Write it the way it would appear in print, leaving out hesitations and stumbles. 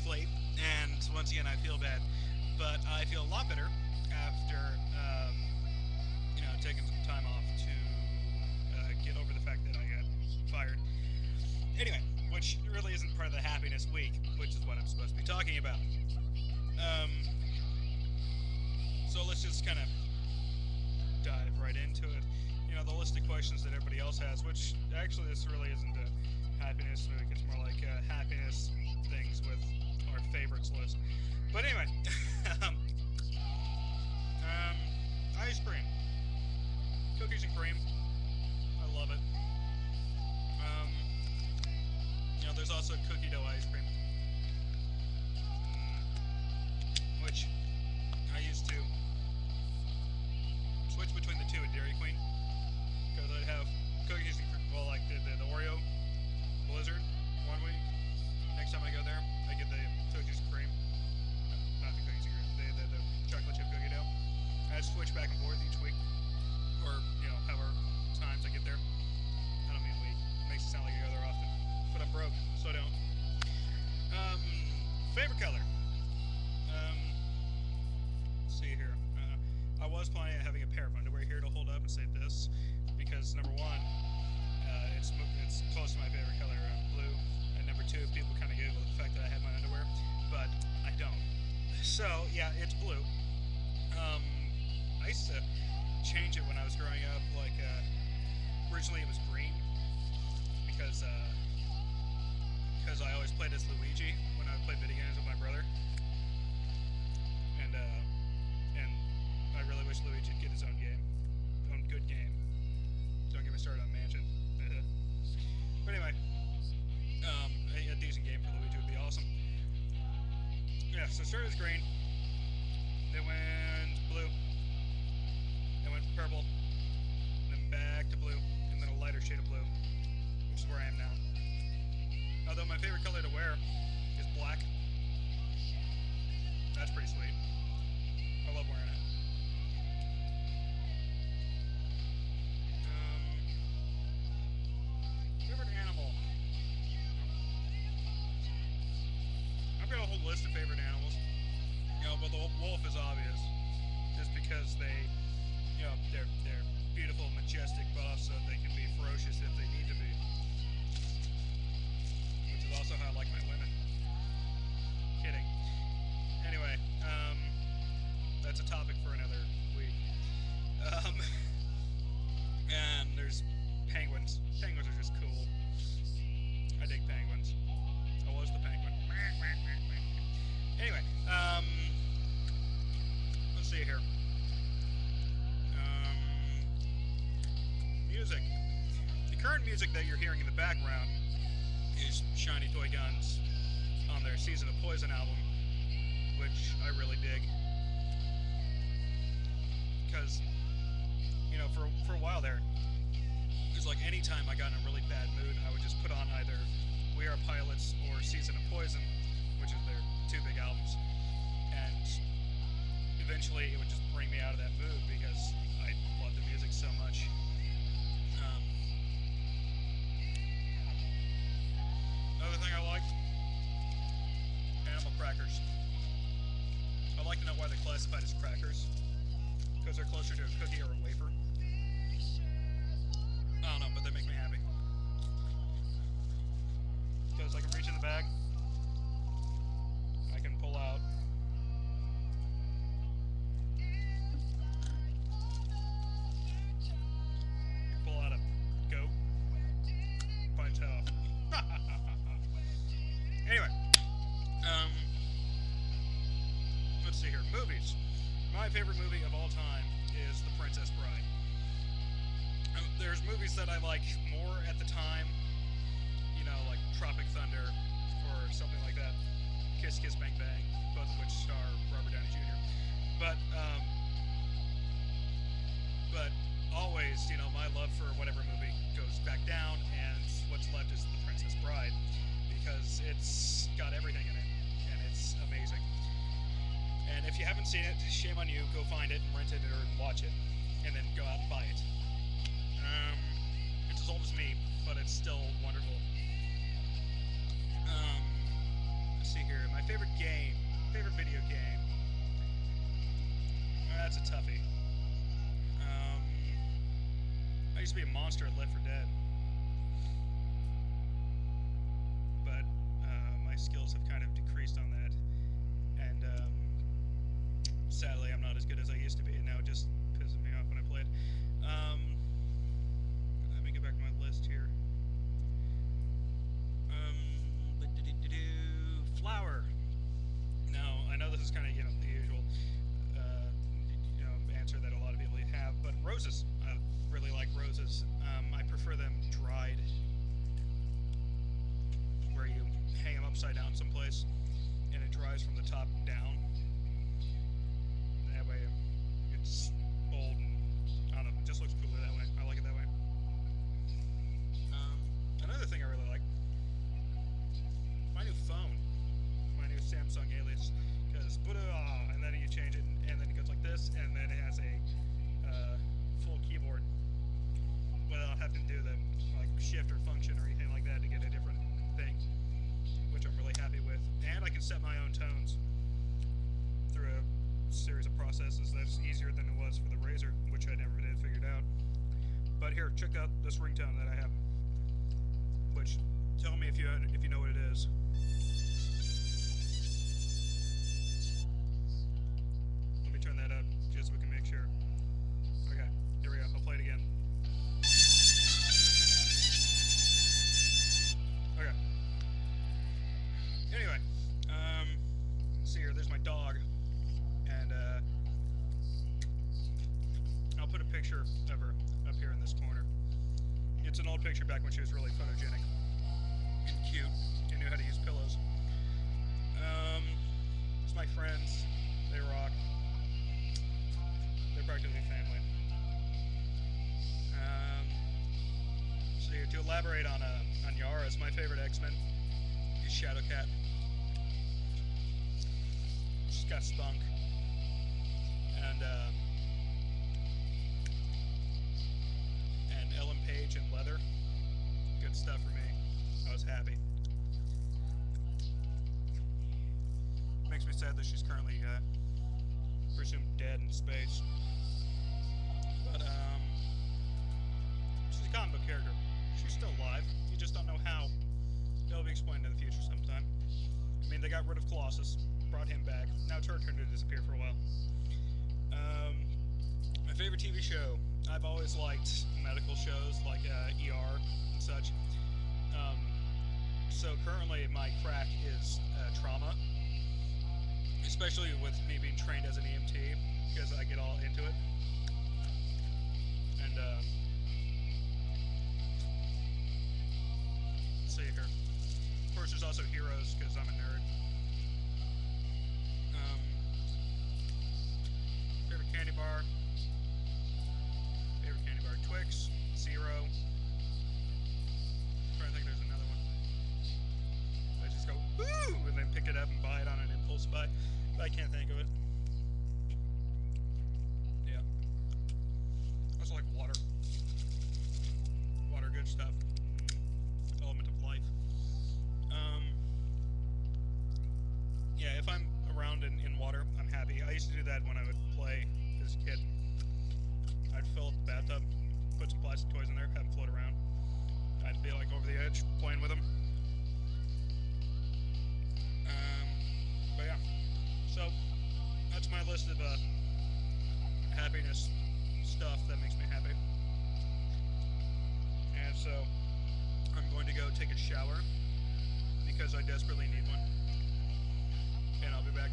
late, and once again I feel bad, but I feel a lot better after taking some time off to get over the fact that I got fired. Anyway, which really isn't part of the happiness week, which is what I'm supposed to be talking about. Um, so let's just kind of dive right into it. The list of questions that everybody else has, which actually this really isn't a happiness week, it's more like happiness things with our favorites list. But anyway, um, ice cream. Cookies and cream. I love it. Um, there's also cookie dough ice cream, which I used to switch between the two at Dairy Queen, because I'd have cookies and like the Oreo Blizzard one week. Next time I go there, I get the cookies and cream. Not the cookies and cream, the chocolate chip cookie dough. I switch back and forth each week, or however times I get there. I don't mean week. It makes it sound like I go there often, but I'm broke, so I don't. Favorite color. Let's see here. I was planning on having a pair of underwear here to hold up and say this, because number one, it's close to my favorite color, blue, and number two, people kind of giggle at the fact that I had my underwear, but I don't. So yeah, it's blue. I used to change it when I was growing up. Like originally it was green because I always played as Luigi when I played video games with my brother, and I really wish Luigi would get his own good game. Don't get me started on Mansion. But anyway, a decent game for Luigi would be awesome. Yeah, so started as green, then went blue, then went purple, then back to blue, and then a lighter shade of blue, which is where I am now. Although my favorite color to wear is black. That's pretty sweet. I love wearing it. Favorite animal. I've got a whole list of favorite animals. But the wolf is obvious, just because they're beautiful, majestic, but also they can be ferocious if they need to be. Which is also how I like my women. Kidding. Anyway, that's a topic for another week. And there's penguins. Penguins are just cool. I dig penguins. I was the penguin. Anyway, let's see here. Music. The current music that you're hearing in the background is Shiny Toy Guns on their Season of Poison album, which I really dig. Because, for a while there, it was like anytime I got in a really bad mood, I would just put on either We Are Pilots or Season of Poison, which is their two big albums, and eventually it would just bring me out of that mood because I love the music so much. Another thing I like, animal crackers. I like to know why they're classified as crackers, because they're closer to a cookie or a wafer. I don't know, but they make me happy. Because I can reach in the bag, I can pull out a goat, bite its head off. Anyway, let's see here. Movies. My favorite movie of all time is The Princess Bride. There's movies that I like more at the time, like Tropic Thunder or something like that. Kiss Kiss Bang Bang, both of which star Robert Downey Jr. But always, my love for whatever movie goes back down, and what's left is The Princess Bride, because it's got everything in it, and it's amazing. And if you haven't seen it, shame on you, go find it and rent it or watch it, and then go out and buy it. It's as old as me, but it's still wonderful. Let's see here. My favorite used to be a monster at Left 4 Dead, but my skills have kind of decreased on that, and sadly I'm not as good as I used to be, and now it just pisses me off when I play it. Let me get back to my list here. Flower. Now, I know this is kind of, the usual, answer that a lot of people have, but roses. I really like roses. I prefer them dried, where you hang them upside down someplace, and it dries from the top down. That way, it's old, and, I don't know, it just looks cooler that way. I like it that way. Another thing I really like, my new phone. My new Samsung alias, because and then you change it, and then it goes like this, and then it has a full keyboard without having to do the shift or function or anything like that to get a different thing, which I'm really happy with. And I can set my own tones through a series of processes that's easier than it was for the Razr, which I never did figured out. But here, check out this ringtone that I have, which tell me if you know what it is. Turn that up just so we can make sure. Okay, here we go. I'll play it again. Okay. Anyway, see here. There's my dog, and I'll put a picture of her up here in this corner. It's an old picture back when she was really photogenic and cute and knew how to use pillows. It's my friends. They rock. They're practically family. So to elaborate on Yara's, my favorite X-Men is Shadowcat. She's got spunk, and Ellen Page and Leather. Good stuff for me. I was happy. Makes me sad that she's currently presumed dead in space. But, she's a comic book character. She's still alive. You just don't know how. It'll be explained in the future sometime. I mean, they got rid of Colossus, brought him back. Now it's her turn to disappear for a while. My favorite TV show. I've always liked medical shows like ER and such. So currently my crack is trauma. Especially with me being trained as an EMT, because I get all into it. And, let's see here. Of course, there's also Heroes, because I'm a nerd. Favorite candy bar? Favorite candy bar? Twix, Zero. I'm trying to think there's another one. I just go, woo! And then pick it up and buy it on an impulse buy. But I can't think of it. Yeah. I also like water. Water, good stuff. Element of life. Yeah, if I'm around in water, I'm happy. I used to do that when I would play as a kid. I'd fill up the bathtub, put some plastic toys in there, have them float around. I'd be like over the edge, playing with them. But yeah. So, that's my list of happiness stuff that makes me happy. And so, I'm going to go take a shower, because I desperately need one. And I'll be back